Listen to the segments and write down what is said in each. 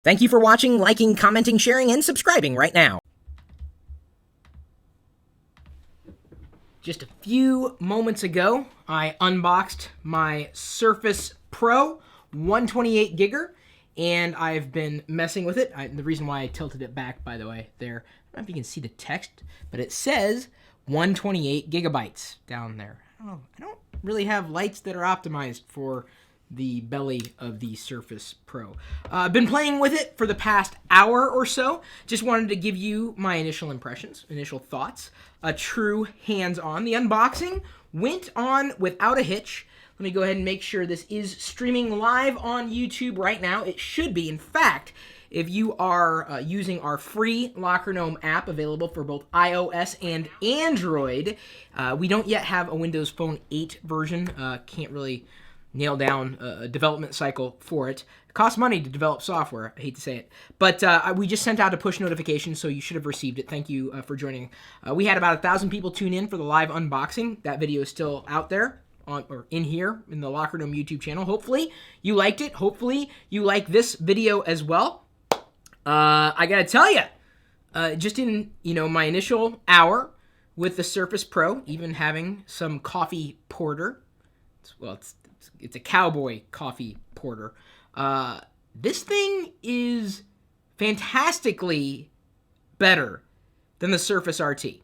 Thank you for watching, liking, commenting, sharing, and subscribing right now. Just a few moments ago, I unboxed my Surface Pro 128 gigger, and I've been messing with it. The reason why I tilted it back, by the way, there, I don't know if you can see the text, but it says 128 gigabytes down there. I don't really have lights that are optimized for the belly of the Surface Pro. I've been playing with it for the past hour or so. Just wanted to give you my initial impressions, initial thoughts, a true hands-on. The unboxing went on without a hitch. Let me go ahead and make sure this is streaming live on YouTube right now. It should be. In fact, if you are using our free Locker Gnome app available for both iOS and Android, we don't yet have a Windows Phone 8 version. Can't really nail down a development cycle for it. It costs money to develop software. I hate to say it. But we just sent out a push notification, so you should have received it. Thank you for joining. We had about 1,000 people tune in for the live unboxing. That video is still out there or in here in the Locker Gnome YouTube channel. Hopefully you liked it. Hopefully you like this video as well. I gotta tell you, just in my initial hour with the Surface Pro, even having some coffee porter, it's a cowboy coffee porter. This thing is fantastically better than the Surface RT.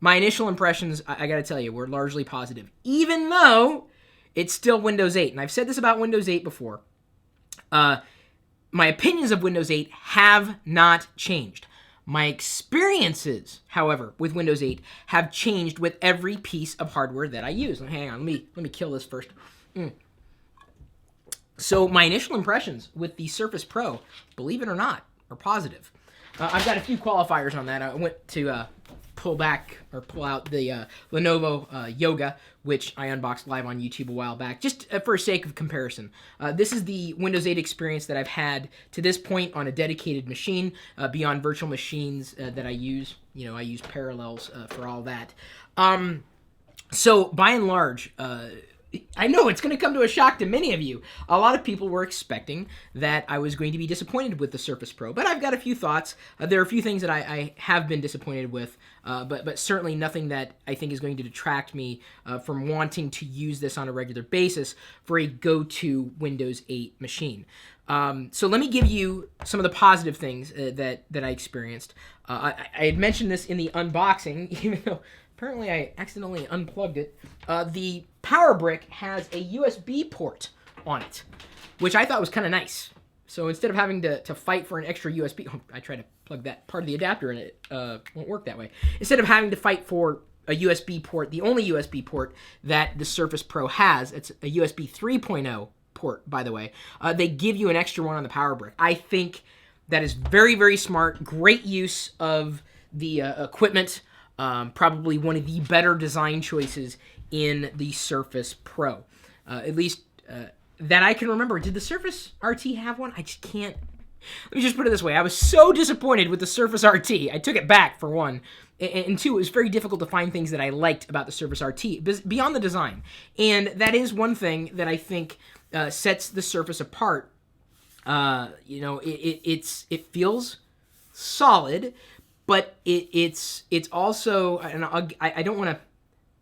My initial impressions, I gotta tell you, were largely positive, even though it's still Windows 8. And I've said this about Windows 8 before. My opinions of Windows 8 have not changed. My experiences, however, with Windows 8 have changed with every piece of hardware that I use. Hang on, let me kill this first. So my initial impressions with the Surface Pro, believe it or not, are positive. I've got a few qualifiers on that. I went to pull out the Lenovo Yoga, which I unboxed live on YouTube a while back, just for sake of comparison. This is the Windows 8 experience that I've had to this point on a dedicated machine, beyond virtual machines that I use. I use Parallels for all that. So by and large, I know it's going to come to a shock to many of you. A lot of people were expecting that I was going to be disappointed with the Surface Pro, but I've got a few thoughts. There are a few things that I have been disappointed with, but certainly nothing that I think is going to detract me from wanting to use this on a regular basis for a go-to Windows 8 machine. So let me give you some of the positive things that I experienced. I had mentioned this in the unboxing, even though apparently I accidentally unplugged it. The power brick has a USB port on it, which I thought was kind of nice. So instead of having to fight for an extra USB, I tried to plug that part of the adapter and it won't work that way. Instead of having to fight for a USB port, the only USB port that the Surface Pro has, it's a USB 3.0 port, by the way, they give you an extra one on the power brick. I think that is very, very smart. Great use of the equipment. Probably one of the better design choices in the Surface Pro. At least that I can remember. Did the Surface RT have one? I just can't. Let me just put it this way. I was so disappointed with the Surface RT. I took it back, for one. And two, it was very difficult to find things that I liked about the Surface RT, beyond the design. And that is one thing that I think sets the Surface apart. It feels solid, but it's also, and I don't want to,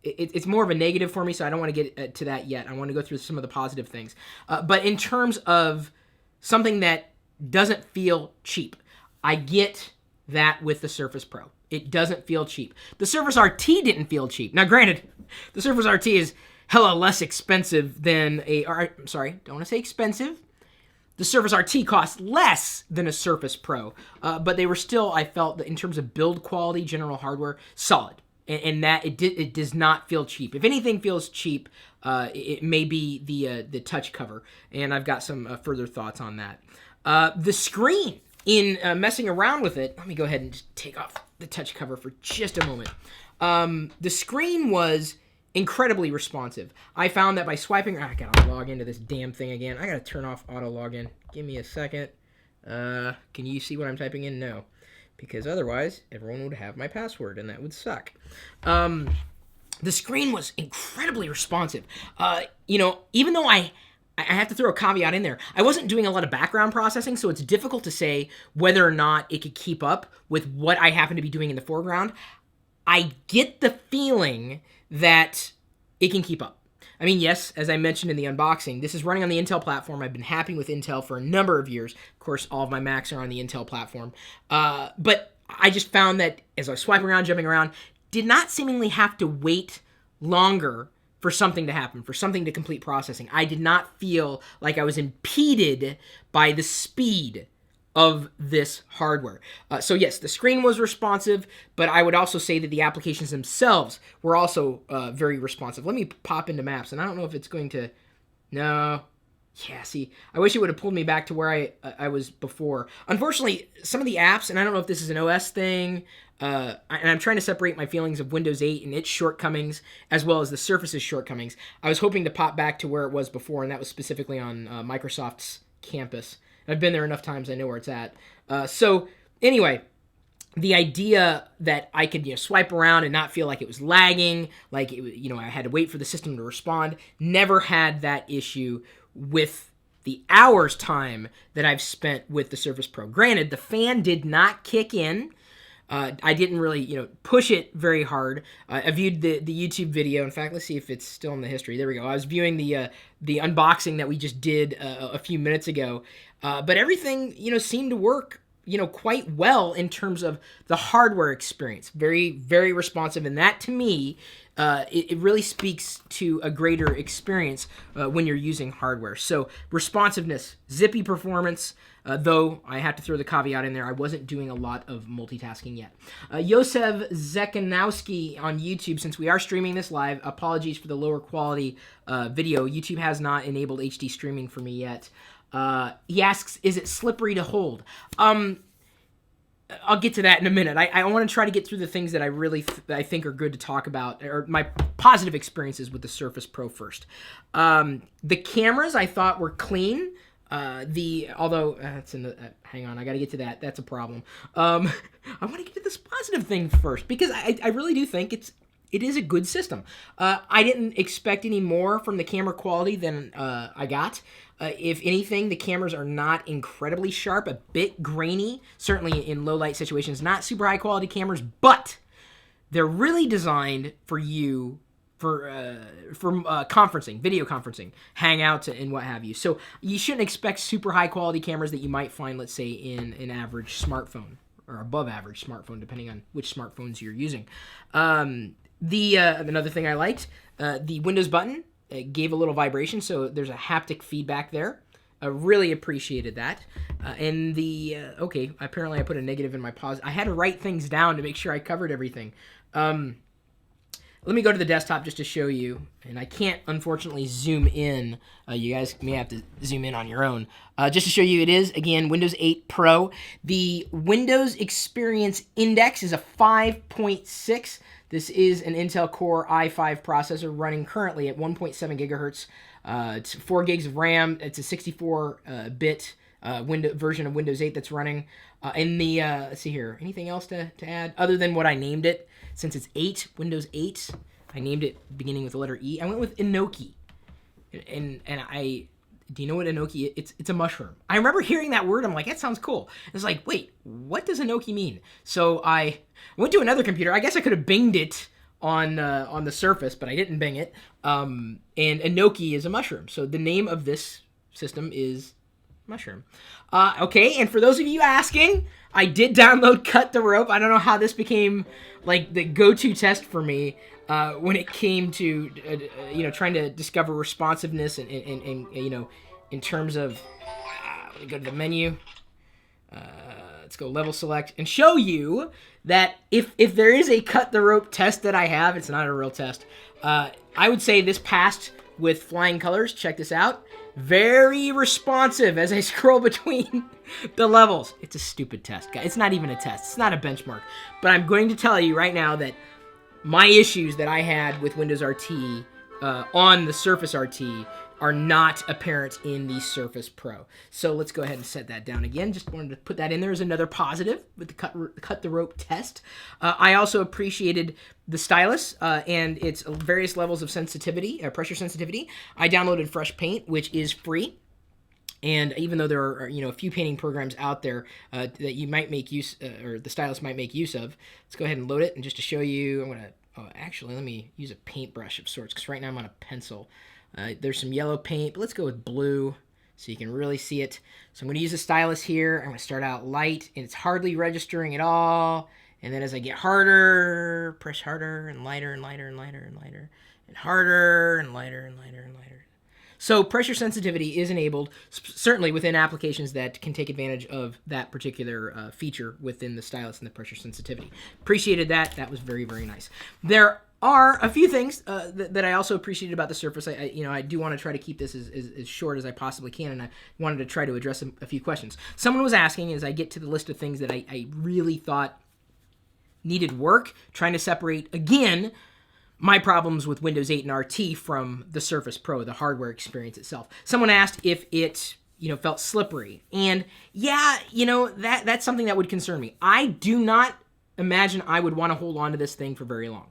it's more of a negative for me, so I don't want to get to that yet. I want to go through some of the positive things. But in terms of something that doesn't feel cheap, I get that with the Surface Pro. It doesn't feel cheap. The Surface RT didn't feel cheap. Now, granted, the Surface RT is hella less expensive than don't want to say expensive. The Surface RT costs less than a Surface Pro, but they were still, I felt, in terms of build quality, general hardware, solid. And that it does not feel cheap. If anything feels cheap, it may be the touch cover, and I've got some further thoughts on that. The screen, in messing around with it, let me go ahead and just take off the touch cover for just a moment. The screen was incredibly responsive. I found that by swiping, I gotta log into this damn thing again. I gotta turn off auto login. Give me a second. Can you see what I'm typing in? No. Because otherwise, everyone would have my password, and that would suck. The screen was incredibly responsive. Even though I I have to throw a caveat in there. I wasn't doing a lot of background processing, so it's difficult to say whether or not it could keep up with what I happen to be doing in the foreground. I get the feeling that it can keep up. I mean, yes, as I mentioned in the unboxing, this is running on the Intel platform. I've been happy with Intel for a number of years. Of course, all of my Macs are on the Intel platform. But I just found that as I was swiping around, jumping around, did not seemingly have to wait longer for something to happen, for something to complete processing. I did not feel like I was impeded by the speed of this hardware. So yes, the screen was responsive, but I would also say that the applications themselves were also very responsive. Let me pop into Maps, and I don't know if it's going to... No. Yeah, see, I wish it would have pulled me back to where I was before. Unfortunately, some of the apps, and I don't know if this is an OS thing, and I'm trying to separate my feelings of Windows 8 and its shortcomings, as well as the Surface's shortcomings. I was hoping to pop back to where it was before, and that was specifically on Microsoft's campus. I've been there enough times, I know where it's at. So, anyway, the idea that I could, swipe around and not feel like it was lagging, like, I had to wait for the system to respond, never had that issue with the hours time that I've spent with the Surface Pro. Granted, the fan did not kick in. I didn't really, push it very hard. I viewed the YouTube video. In fact, let's see if it's still in the history. There we go. I was viewing the unboxing that we just did a few minutes ago. But everything, seemed to work, quite well in terms of the hardware experience. Very, very responsive. And that, to me, it really speaks to a greater experience when you're using hardware. So responsiveness, zippy performance, though I have to throw the caveat in there, I wasn't doing a lot of multitasking yet. Yosef Zekanowski on YouTube, since we are streaming this live, apologies for the lower quality video. YouTube has not enabled HD streaming for me yet. He asks, is it slippery to hold? I'll get to that in a minute. I want to try to get through the things that I really I think are good to talk about, or my positive experiences with the Surface Pro first. The cameras I thought were clean. Although that's in the hang on, I got to get to that. That's a problem. I want to get to this positive thing first because I really do think it is a good system. I didn't expect any more from the camera quality than I got. If anything, the cameras are not incredibly sharp, a bit grainy, certainly in low light situations. Not super high quality cameras, but they're really designed for you for conferencing, video conferencing, hangouts, and what have you. So you shouldn't expect super high quality cameras that you might find, let's say, in an average smartphone or above average smartphone, depending on which smartphones you're using. Another thing I liked, the Windows button. It gave a little vibration, so there's a haptic feedback there. I really appreciated that. And okay, apparently I put a negative in my pause. I had to write things down to make sure I covered everything. Let me go to the desktop just to show you, and I can't, unfortunately, zoom in. You guys may have to zoom in on your own. Just to show you, it is, again, Windows 8 Pro. The Windows Experience Index is a 5.6. This is an Intel Core i5 processor running currently at 1.7 gigahertz. It's 4 gigs of RAM. It's a 64-bit version of Windows 8 that's running. Let's see here, anything else to add other than what I named it? Since it's 8, Windows 8, I named it beginning with the letter E. I went with Enoki. Do you know what enoki is? It's a mushroom. I remember hearing that word. I'm like, that sounds cool. It's like, wait, what does enoki mean? So I went to another computer. I guess I could have binged it on the Surface, but I didn't bing it. And enoki is a mushroom. So the name of this system is mushroom. Okay, and for those of you asking, I did download Cut the Rope. I don't know how this became like the go-to test for me. When it came to, trying to discover responsiveness and in terms of, let me go to the menu, let's go level select, and show you that if there is a cut the rope test that I have, it's not a real test, I would say this passed with flying colors. Check this out. Very responsive as I scroll between the levels. It's a stupid test, guys. It's not even a test. It's not a benchmark. But I'm going to tell you right now that my issues that I had with Windows RT on the Surface RT are not apparent in the Surface Pro. So let's go ahead and set that down again. Just wanted to put that in there as another positive with the cut the rope test. I also appreciated the Stylus and its various levels of sensitivity, pressure sensitivity. I downloaded Fresh Paint, which is free. And even though there are, a few painting programs out there that you might make use, or the Stylus might make use of, let's go ahead and load it. And just to show you, I'm gonna, actually, let me use a paintbrush of sorts, because right now I'm on a pencil. There's some yellow paint, but let's go with blue so you can really see it. So I'm gonna use the Stylus here. I'm gonna start out light, and it's hardly registering at all. And then as I get harder, press harder and lighter and lighter and lighter and lighter, and harder and lighter and lighter and lighter. So pressure sensitivity is enabled, certainly within applications that can take advantage of that particular feature within the Stylus and the pressure sensitivity. Appreciated that. That was very, very nice. There are a few things that I also appreciated about the Surface. I do want to try to keep this as short as I possibly can, and I wanted to try to address a few questions. Someone was asking, as I get to the list of things that I really thought needed work, trying to separate, again, my problems with Windows 8 and RT from the Surface Pro, the hardware experience itself. Someone asked if it, felt slippery. And yeah, that's something that would concern me. I do not imagine I would want to hold on to this thing for very long.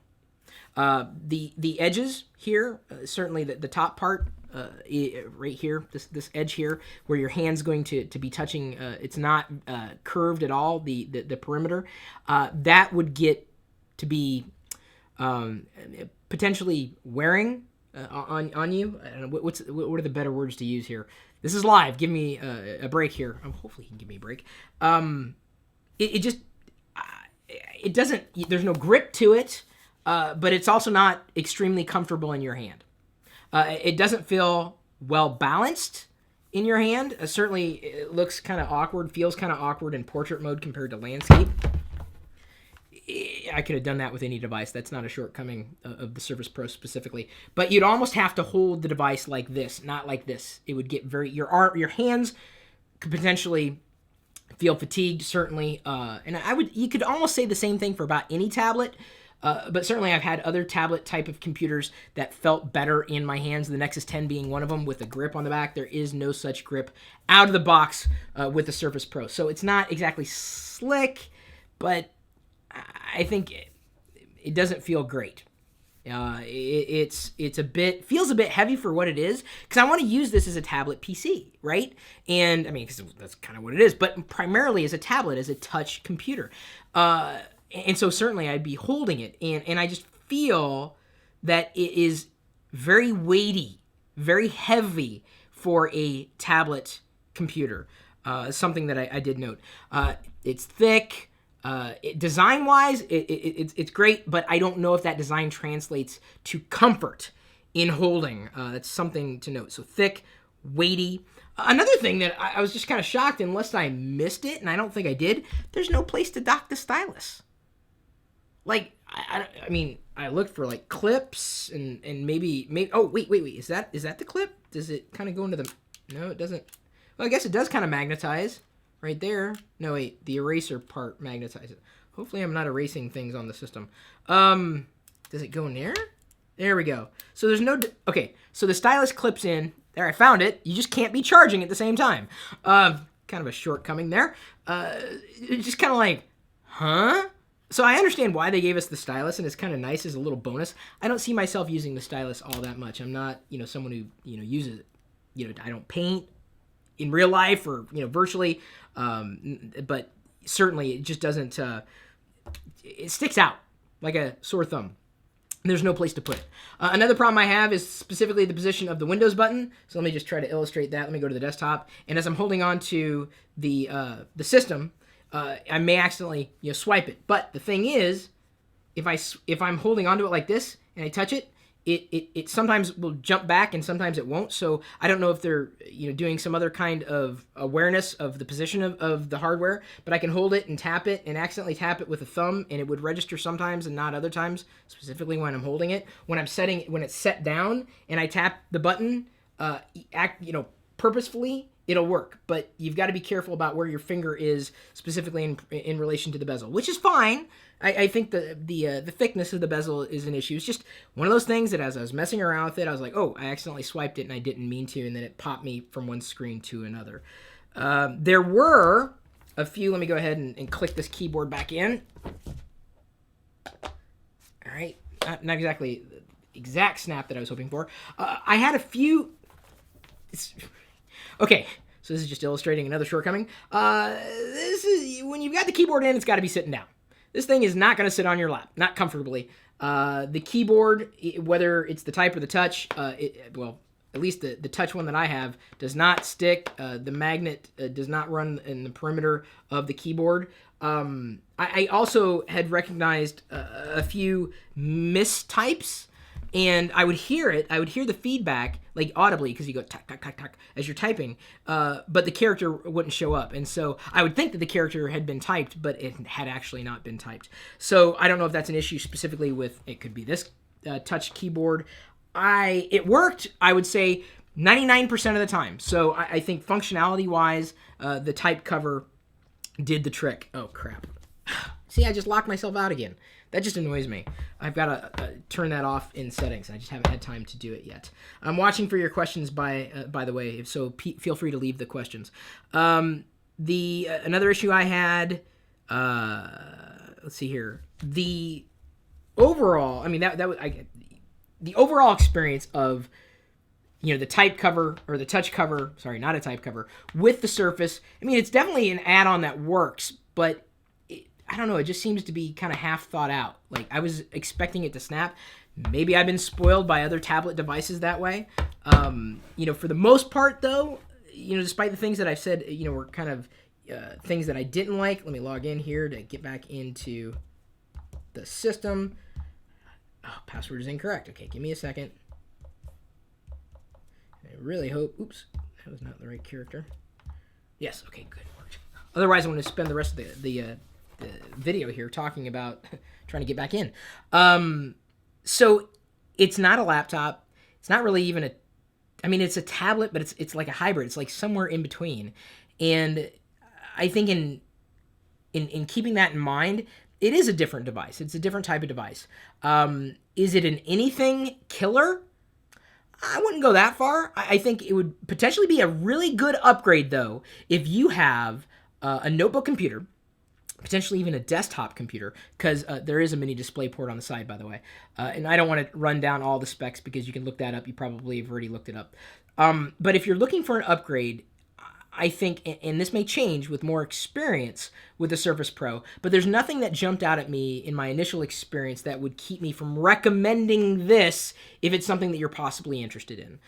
The edges here, certainly the top part, right here, this edge here, where your hand's going to be touching, it's not curved at all, the perimeter, that would get to be potentially wearing on you. I don't know, what are the better words to use here? This is live. Give me a break here. Hopefully he can give me a break. It doesn't. There's no grip to it, but it's also not extremely comfortable in your hand. It doesn't feel well balanced in your hand. Certainly, it looks kind of awkward. Feels kind of awkward in portrait mode compared to landscape. I could have done that with any device. That's not a shortcoming of the Surface Pro specifically. But you'd almost have to hold the device like this, not like this. It would get your hands could potentially feel fatigued, certainly. And you could almost say the same thing for about any tablet. But certainly I've had other tablet type of computers that felt better in my hands, the Nexus 10 being one of them with a grip on the back. There is no such grip out of the box with the Surface Pro. So it's not exactly slick, but I think it doesn't feel great. It's feels a bit heavy for what it is, because I want to use this as a tablet PC, right? And I mean, because that's kind of what it is, but primarily as a tablet, as a touch computer. And so certainly I'd be holding it, and I just feel that it is very weighty, very heavy for a tablet computer. Something that I did note. It's thick. Design-wise, it's great, but I don't know if that design translates to comfort in holding. That's something to note. So thick, weighty. Another thing that I was just kind of shocked, unless I missed it, and I don't think I did, there's no place to dock the Stylus. Like, I mean, I looked for like clips and maybe. Oh, wait. Is that the clip? Does it kind of go into the? No, it doesn't. Well, I guess it does kind of magnetize. Right there. No, wait. The eraser part magnetizes. Hopefully I'm not erasing things on the system. Does it go in there? There we go. So there's no... Okay, so the Stylus clips in. There, I found it. You just can't be charging at the same time. Kind of a shortcoming there. It's just kind of like, huh? So I understand why they gave us the Stylus, and it's kind of nice as a little bonus. I don't see myself using the Stylus all that much. I'm not, someone who, uses it. I don't paint in real life or, virtually. But certainly it just doesn't, it sticks out like a sore thumb. And there's no place to put it. Another problem I have is specifically the position of the Windows button. So let me just try to illustrate that. Let me go to the desktop. And as I'm holding on to the system, I may accidentally, swipe it. But the thing is, if I'm holding onto it like this and I touch it, it sometimes will jump back and sometimes it won't. So I don't know if they're doing some other kind of awareness of the position of the hardware, but I can hold it and tap it and accidentally tap it with a thumb, and it would register sometimes and not other times, specifically when I'm holding it. When it's set down and I tap the button purposefully, it'll work. But you've got to be careful about where your finger is specifically in relation to the bezel, which is fine. I think the thickness of the bezel is an issue. It's just one of those things that as I was messing around with it, I was like, oh, I accidentally swiped it and I didn't mean to, and then it popped me from one screen to another. There were a few. Let me go ahead and click this keyboard back in. All right, not exactly the exact snap that I was hoping for. I had a few. Okay, so this is just illustrating another shortcoming. This is when you've got the keyboard in, it's got to be sitting down. This thing is not going to sit on your lap, not comfortably. The keyboard, whether it's the type or the touch, well, at least the touch one that I have, does not stick. The magnet does not run in the perimeter of the keyboard. I also had recognized a few mistypes, and I would hear it. I would hear the feedback, like audibly, because you go tuck, tuck, tuck, tuck as you're typing, but the character wouldn't show up. And so I would think that the character had been typed, but it had actually not been typed. So I don't know if that's an issue specifically with, it could be this touch keyboard. It worked, I would say, 99% of the time. So I think functionality-wise, the type cover did the trick. Oh, crap. See, I just locked myself out again. That just annoys me. I've got to turn that off in settings. I just haven't had time to do it yet. I'm watching for your questions, by the way, so feel free to leave the questions. Another issue I had, let's see here. The overall, I mean, the overall experience of, the type cover, or the touch cover, sorry, not a type cover, with the Surface, I mean, it's definitely an add-on that works, but I don't know, it just seems to be kind of half thought out. Like, I was expecting it to snap. Maybe I've been spoiled by other tablet devices that way. For the most part, though, despite the things that I've said, were kind of things that I didn't like. Let me log in here to get back into the system. Oh, password is incorrect. Okay, give me a second. I really hope, oops, that was not the right character. Yes, okay, good, worked. Otherwise, I'm going to spend the rest of the video here talking about trying to get back in. So it's not a laptop. It's not really even it's a tablet, but it's like a hybrid. It's like somewhere in between. And I think in keeping that in mind, it is a different device. It's a different type of device. Is it an anything killer? I wouldn't go that far. I think it would potentially be a really good upgrade, though, if you have a notebook computer, potentially even a desktop computer, because there is a mini display port on the side, by the way. And I don't want to run down all the specs because you can look that up. You probably have already looked it up. But if you're looking for an upgrade, I think, and this may change with more experience with the Surface Pro, but there's nothing that jumped out at me in my initial experience that would keep me from recommending this if it's something that you're possibly interested in.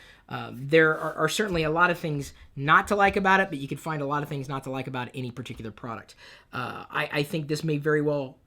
There are certainly a lot of things not to like about it, but you could find a lot of things not to like about any particular product. I think this may very well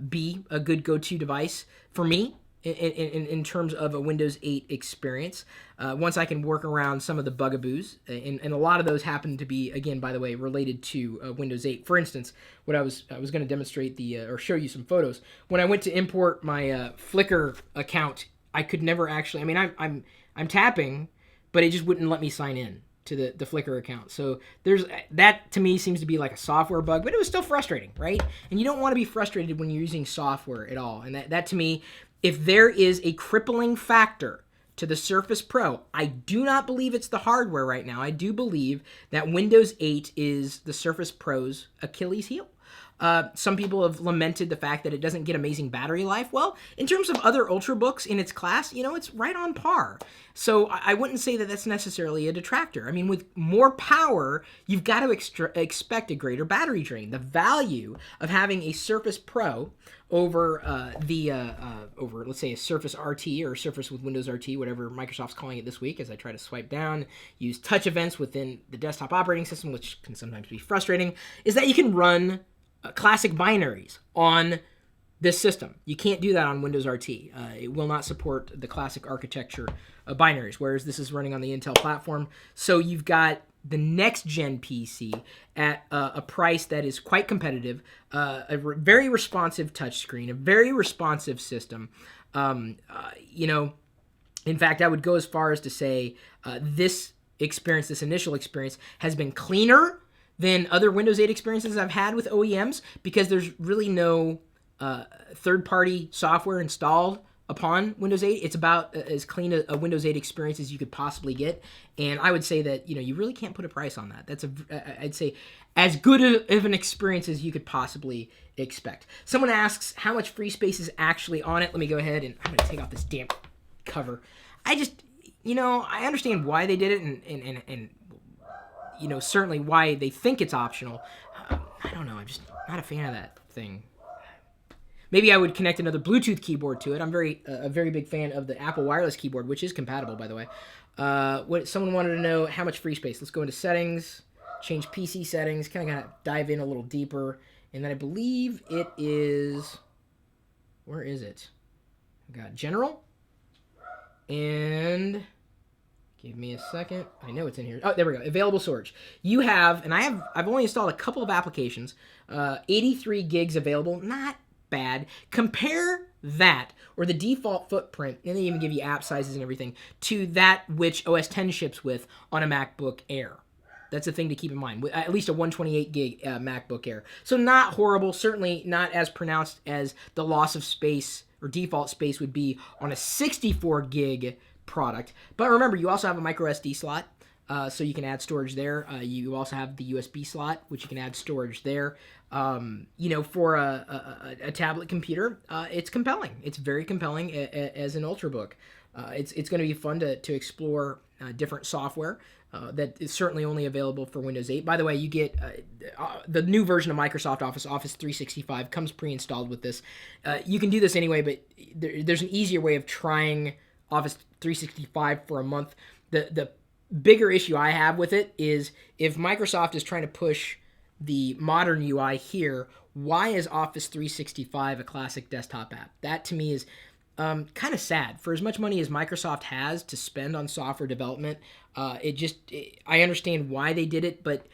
be a good go-to device for me in terms of a Windows 8 experience. Once I can work around some of the bugaboos, and a lot of those happen to be, again, by the way, related to Windows 8. For instance, what I was going to demonstrate or show you some photos. When I went to import my Flickr account, I could never actually. I mean, I'm tapping, but it just wouldn't let me sign in to the Flickr account. So there's that, to me, seems to be like a software bug, but it was still frustrating, right? And you don't want to be frustrated when you're using software at all. And that to me, if there is a crippling factor to the Surface Pro, I do not believe it's the hardware right now. I do believe that Windows 8 is the Surface Pro's Achilles heel. Some people have lamented the fact that it doesn't get amazing battery life. Well, in terms of other Ultrabooks in its class, it's right on par. So I wouldn't say that that's necessarily a detractor. I mean, with more power, you've got to expect a greater battery drain. The value of having a Surface Pro over over, let's say, a Surface RT or Surface with Windows RT, whatever Microsoft's calling it this week, as I try to swipe down, use touch events within the desktop operating system, which can sometimes be frustrating, is that you can run classic binaries on this system. You can't do that on Windows RT. It will not support the classic architecture binaries, whereas this is running on the Intel platform. So you've got the next-gen PC at a price that is quite competitive, very responsive touchscreen, a very responsive system. In fact, I would go as far as to say this experience, this initial experience, has been cleaner than other Windows 8 experiences I've had with OEMs, because there's really no third-party software installed upon Windows 8. It's about as clean a Windows 8 experience as you could possibly get, and I would say that, you really can't put a price on that. That's I'd say as good of an experience as you could possibly expect. Someone asks how much free space is actually on it. Let me go ahead and I'm going to take off this damn cover. I just, I understand why they did it, and certainly why they think it's optional. I don't know. I'm just not a fan of that thing. Maybe I would connect another Bluetooth keyboard to it. I'm a very big fan of the Apple wireless keyboard, which is compatible, by the way. Someone wanted to know how much free space. Let's go into settings, change PC settings, kind of dive in a little deeper. And then I believe it is, where is it? I've got general. And give me a second. I know it's in here. Oh, there we go. Available storage. You have, and I've only installed a couple of applications. 83 gigs available. Not bad. Compare that, or the default footprint, and they even give you app sizes and everything, to that which OS X ships with on a MacBook Air. That's a thing to keep in mind. At least a 128 gig MacBook Air. So not horrible. Certainly not as pronounced as the loss of space or default space would be on a 64 gig product. But remember, you also have a micro SD slot, so you can add storage there. You also have the USB slot, which you can add storage there. For a tablet computer, it's compelling. It's very compelling as an Ultrabook. It's going to be fun to explore different software that is certainly only available for Windows 8. By the way, you get the new version of Microsoft Office 365 comes pre-installed with this. You can do this anyway, but there's an easier way of trying Office 365 for a month. The bigger issue I have with it is, if Microsoft is trying to push the modern UI here, why is Office 365 a classic desktop app? That to me is kind of sad. For as much money as Microsoft has to spend on software development, I understand why they did it, but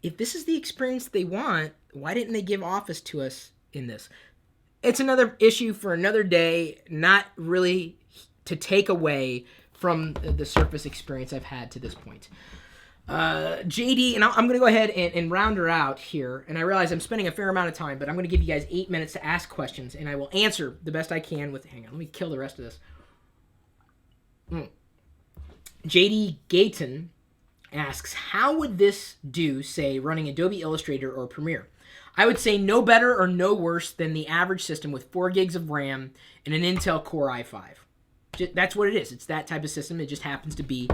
if this is the experience they want, why didn't they give Office to us in this? It's another issue for another day, not really to take away from the Surface experience I've had to this point. JD, and I'm going to go ahead and round her out here, and I realize I'm spending a fair amount of time, but I'm going to give you guys 8 minutes to ask questions, and I will answer the best I can with, hang on, let me kill the rest of this. JD Gayton asks, how would this do, say, running Adobe Illustrator or Premiere? I would say no better or no worse than the average system with 4 gigs of RAM and an Intel Core i5. That's what it is. It's that type of system. It just happens to be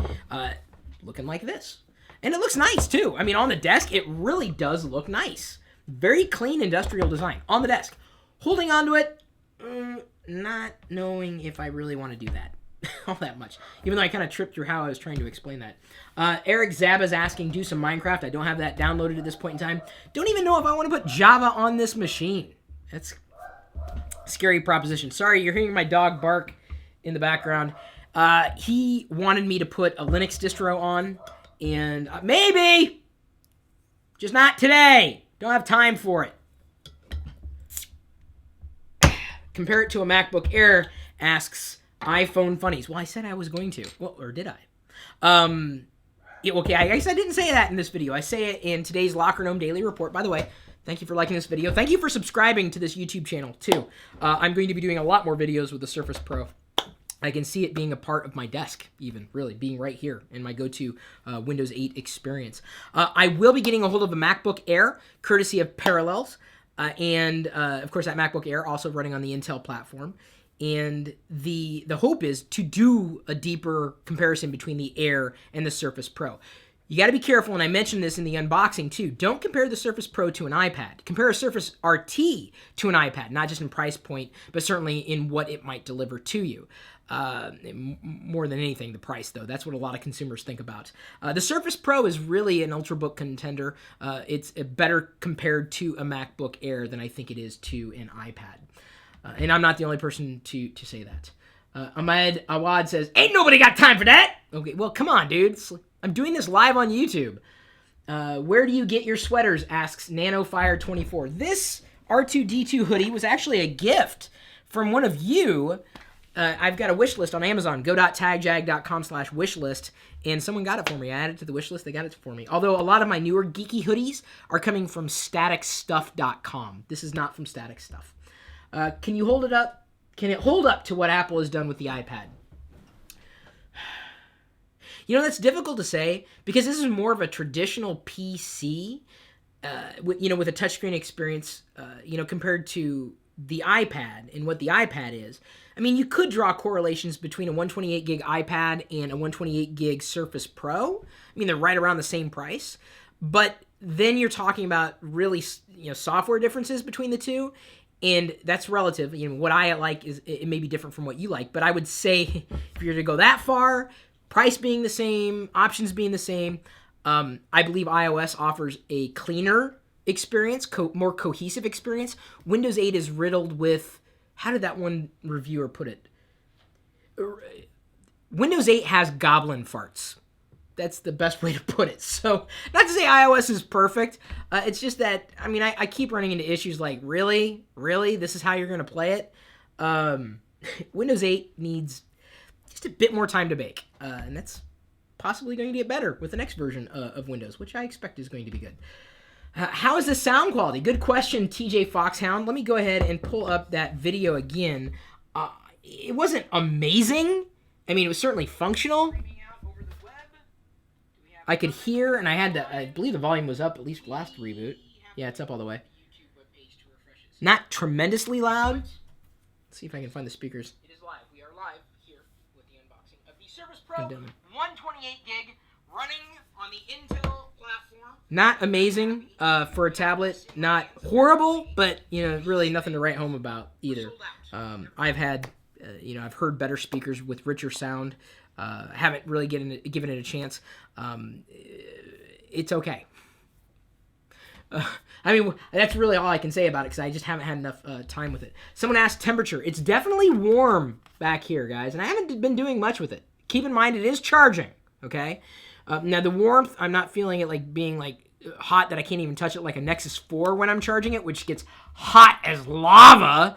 looking like this. And it looks nice, too. I mean, on the desk, it really does look nice. Very clean industrial design on the desk. Holding onto it, not knowing if I really want to do that all that much. Even though I kind of tripped through how I was trying to explain that. Eric Zaba's asking, do some Minecraft. I don't have that downloaded at this point in time. Don't even know if I want to put Java on this machine. That's a scary proposition. Sorry, you're hearing my dog bark in the background. He wanted me to put a Linux distro on, and maybe, just not today. Don't have time for it. Compare it to a MacBook Air, asks iPhone Funnies. Well, I said I was going to. Well, or did I? Okay, I guess I didn't say that in this video. I say it in today's Locker Gnome Daily Report. By the way, thank you for liking this video. Thank you for subscribing to this YouTube channel, too. I'm going to be doing a lot more videos with the Surface Pro. I can see it being a part of my desk, even, really, being right here in my go-to Windows 8 experience. I will be getting a hold of a MacBook Air, courtesy of Parallels, and, of course, that MacBook Air also running on the Intel platform. And the hope is to do a deeper comparison between the Air and the Surface Pro. You got to be careful, and I mentioned this in the unboxing, too. Don't compare the Surface Pro to an iPad. Compare a Surface RT to an iPad, not just in price point, but certainly in what it might deliver to you. More than anything, the price, though. That's what a lot of consumers think about. The Surface Pro is really an Ultrabook contender. It's better compared to a MacBook Air than I think it is to an iPad. And I'm not the only person to say that. Ahmed Awad says, ain't nobody got time for that! Okay, well, come on, dude. I'm doing this live on YouTube. Where do you get your sweaters, asks NanoFire24. This R2-D2 hoodie was actually a gift from one of you. I've got a wish list on Amazon, go.tagjag.com/wishlist, and someone got it for me. I added it to the wish list. They got it for me. Although a lot of my newer geeky hoodies are coming from staticstuff.com. This is not from Static Stuff. Can you hold it up? Can it hold up to what Apple has done with the iPad? You know, that's difficult to say because this is more of a traditional PC, with a touchscreen experience, compared to the iPad and what the iPad is. I mean, you could draw correlations between a 128 gig iPad and a 128 gig Surface Pro. I mean, they're right around the same price, but then you're talking about really, software differences between the two, and that's relative. What I like is it may be different from what you like, but I would say if you're to go that far, price being the same, options being the same, I believe iOS offers a cleaner experience, more cohesive experience. Windows 8 is riddled with, how did that one reviewer put it? Windows 8 has goblin farts. That's the best way to put it. So, not to say iOS is perfect. It's just that, I keep running into issues like, really? This is how you're going to play it? Windows 8 needs just a bit more time to bake. And that's possibly going to get better with the next version of Windows, which I expect is going to be good. How is the sound quality? Good question, TJ Foxhound. Let me go ahead and pull up that video again. It wasn't amazing. It was certainly functional. I could hear, and I believe the volume was up at least last reboot. Yeah, it's up all the way. Not tremendously loud. Let's see if I can find the speakers. It is live. We are live here with the unboxing of the Surface Pro 128 gig running on the Intel platform. Not amazing for a tablet. Not horrible, but really nothing to write home about either. I've had, I've heard better speakers with richer sound. Haven't really given it a chance. It's okay. That's really all I can say about it because I just haven't had enough time with it. Someone asked temperature. It's definitely warm back here, guys, and I haven't been doing much with it. Keep in mind it is charging, okay? Now, the warmth, I'm not feeling it like being like hot that I can't even touch it like a Nexus 4 when I'm charging it, which gets hot as lava.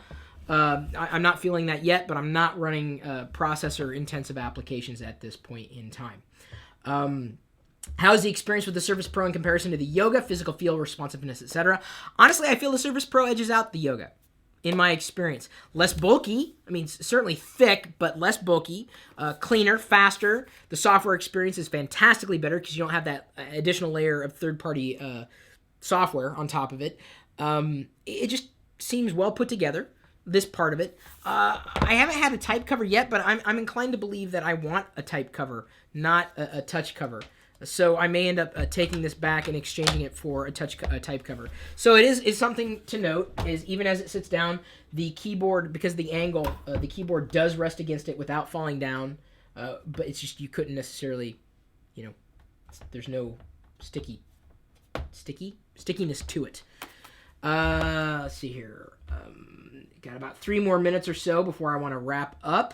I'm not feeling that yet, but I'm not running processor-intensive applications at this point in time. How is the experience with the Surface Pro in comparison to the Yoga, physical feel, responsiveness, etc.? Honestly, I feel the Surface Pro edges out the Yoga, in my experience. Less bulky, certainly thick, but less bulky, cleaner, faster. The software experience is fantastically better because you don't have that additional layer of third-party software on top of it. It just seems well put together, this part of it. I haven't had a type cover yet, but I'm inclined to believe that I want a type cover, not a touch cover. So I may end up taking this back and exchanging it for a type cover. So it's something to note is even as it sits down, the keyboard, because of the angle, the keyboard does rest against it without falling down. But it's just you couldn't necessarily, there's no stickiness to it. Let's see here. Got about 3 more minutes or so before I want to wrap up.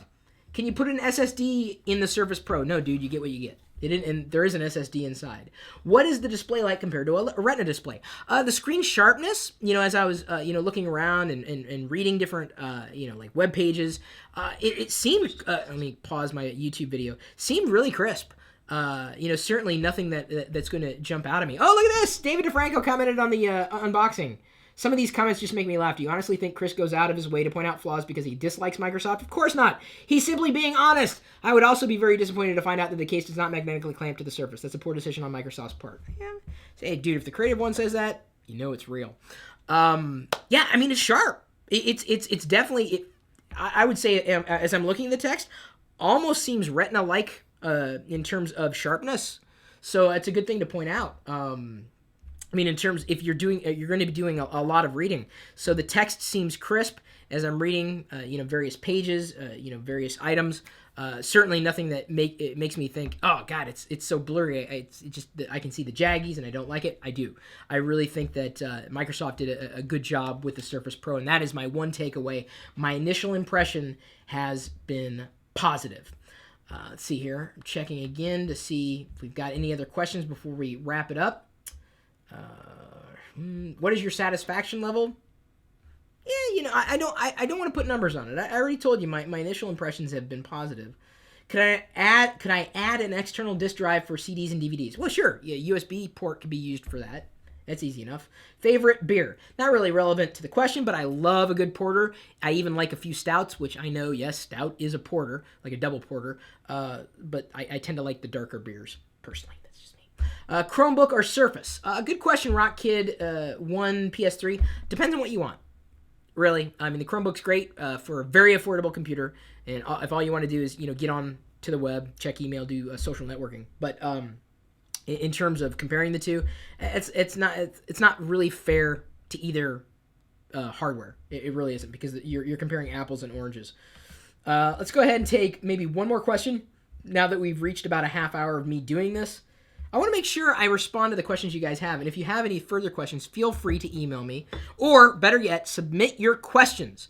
Can you put an SSD in the Surface Pro? No, dude, you get what you get. And there is an SSD inside. What is the display like compared to a Retina display? The screen sharpness, as I was, looking around and reading different, like web pages, it seemed, let me pause my YouTube video, seemed really crisp. Certainly nothing that's going to jump out at me. Oh, look at this! David DeFranco commented on the unboxing. Some of these comments just make me laugh. Do you honestly think Chris goes out of his way to point out flaws because he dislikes Microsoft? Of course not. He's simply being honest. I would also be very disappointed to find out that the case does not magnetically clamp to the Surface. That's a poor decision on Microsoft's part. Yeah. Say, hey, dude, if the creative one says that, it's real. It's sharp. It's definitely, I would say, as I'm looking at the text, almost seems Retina-like in terms of sharpness. So it's a good thing to point out. In terms, if you're going to be doing a lot of reading. So the text seems crisp as I'm reading, various pages, various items. Certainly nothing that makes me think, oh God, it's so blurry. It's just I can see the jaggies and I don't like it. I do. I really think that Microsoft did a good job with the Surface Pro, and that is my one takeaway. My initial impression has been positive. Let's see here. I'm checking again to see if we've got any other questions before we wrap it up. What is your satisfaction level? I don't want to put numbers on it. I already told you my initial impressions have been positive. Could I add an external disk drive for CDs and DVDs? Well, sure. Yeah, USB port could be used for that. That's easy enough. Favorite beer? Not really relevant to the question, but I love a good porter. I even like a few stouts, which I know, yes, stout is a porter, like a double porter. But I tend to like the darker beers, personally. That's just me. Chromebook or Surface? Good question, Rock Kid 1 PS3. Depends on what you want. Really, I mean, the Chromebook's great for a very affordable computer, and if all you want to do is, get on to the web, check email, do social networking. But in terms of comparing the two, it's not really fair to either hardware. It really isn't, because you're comparing apples and oranges. Let's go ahead and take maybe one more question. Now that we've reached about a half hour of me doing this, I want to make sure I respond to the questions you guys have. And if you have any further questions, feel free to email me. Or, better yet, submit your questions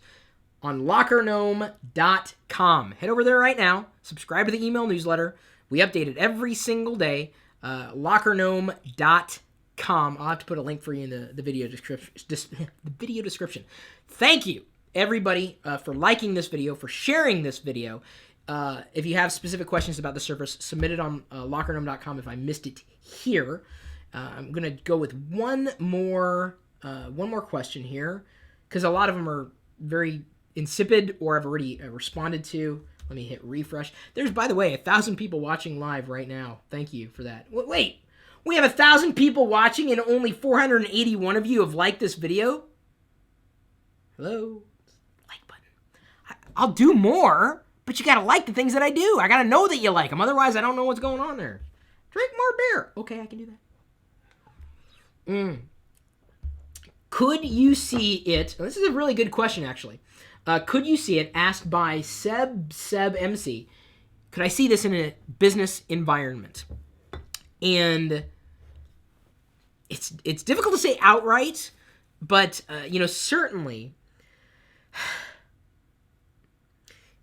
on lockergnome.com. Head over there right now. Subscribe to the email newsletter. We update it every single day. Lockergnome.com. I'll have to put a link for you in the video description. Thank you, everybody, for liking this video, for sharing this video. If you have specific questions about the Surface, submit it on lockergnome.com if I missed it here. I'm going to go with one more question here, because a lot of them are very insipid or I've already responded to. Let me hit refresh. There's, by the way, 1,000 people watching live right now. Thank you for that. Wait, we have 1,000 people watching and only 481 of you have liked this video? Hello? Like button. I'll do more. But you gotta like the things that I do. I gotta know that you like them. Otherwise, I don't know what's going on there. Drink more beer. Okay, I can do that. Could you see it? This is a really good question, actually. Could you see it? Asked by Seb MC. Could I see this in a business environment? And it's difficult to say outright, but certainly.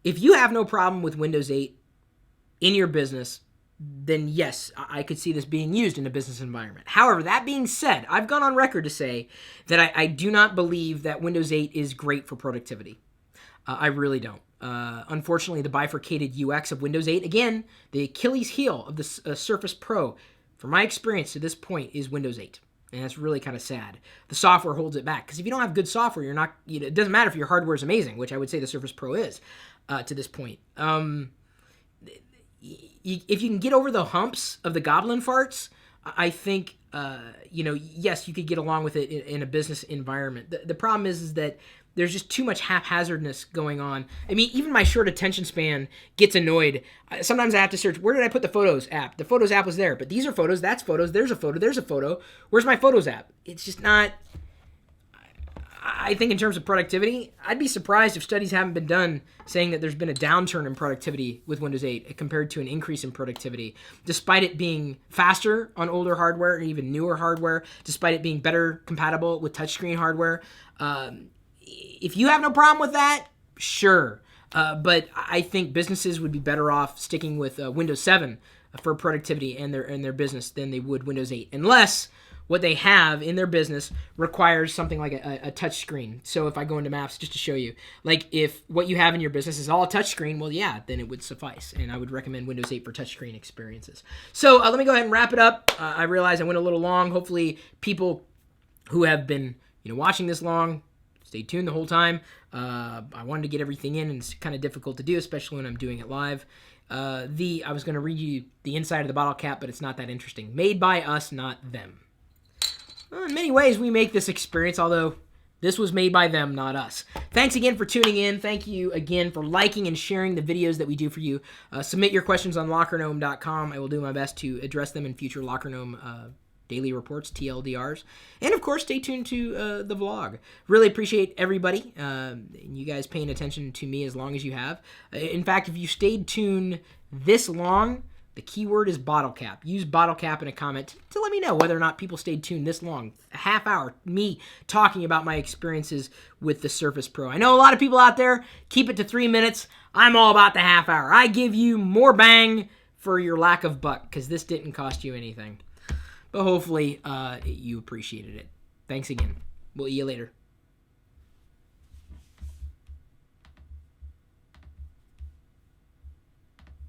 If you have no problem with Windows 8 in your business, then yes, I could see this being used in a business environment. However, that being said, I've gone on record to say that I do not believe that Windows 8 is great for productivity. I really don't. Unfortunately, the bifurcated UX of Windows 8, again, the Achilles heel of the Surface Pro, from my experience to this point, is Windows 8. And that's really kind of sad. The software holds it back. Because if you don't have good software, you're not. It doesn't matter if your hardware is amazing, which I would say the Surface Pro is. To this point. If you can get over the humps of the goblin farts, I think, yes, you could get along with it in a business environment. The problem is that there's just too much haphazardness going on. I mean, even my short attention span gets annoyed. Sometimes I have to search, where did I put the Photos app? The Photos app was there, but these are photos, that's photos, there's a photo. Where's my Photos app? It's just not... I think in terms of productivity, I'd be surprised if studies haven't been done saying that there's been a downturn in productivity with Windows 8 compared to an increase in productivity, despite it being faster on older hardware and even newer hardware, despite it being better compatible with touchscreen hardware. If you have no problem with that, sure. But I think businesses would be better off sticking with Windows 7 for productivity and their business than they would Windows 8, unless what they have in their business requires something like a touch screen. So if I go into Maps, just to show you, like if what you have in your business is all a touch screen, well, yeah, then it would suffice. And I would recommend Windows 8 for touchscreen experiences. So let me go ahead and wrap it up. I realize I went a little long. Hopefully people who have been watching this long, stay tuned the whole time. I wanted to get everything in, and it's kind of difficult to do, especially when I'm doing it live. I was going to read you the inside of the bottle cap, but it's not that interesting. Made by us, not them. Well, in many ways, we make this experience, although this was made by them, not us. Thanks again for tuning in. Thank you again for liking and sharing the videos that we do for you. Submit your questions on lockergnome.com. I will do my best to address them in future Lockergnome daily reports, TLDRs. And, of course, stay tuned to the vlog. Really appreciate everybody, you guys paying attention to me as long as you have. In fact, if you stayed tuned this long, the keyword is bottle cap. Use bottle cap in a comment to let me know whether or not people stayed tuned this long. A half hour, me talking about my experiences with the Surface Pro. I know a lot of people out there keep it to 3 minutes. I'm all about the half hour. I give you more bang for your lack of buck, because this didn't cost you anything. But hopefully you appreciated it. Thanks again. We'll see you later.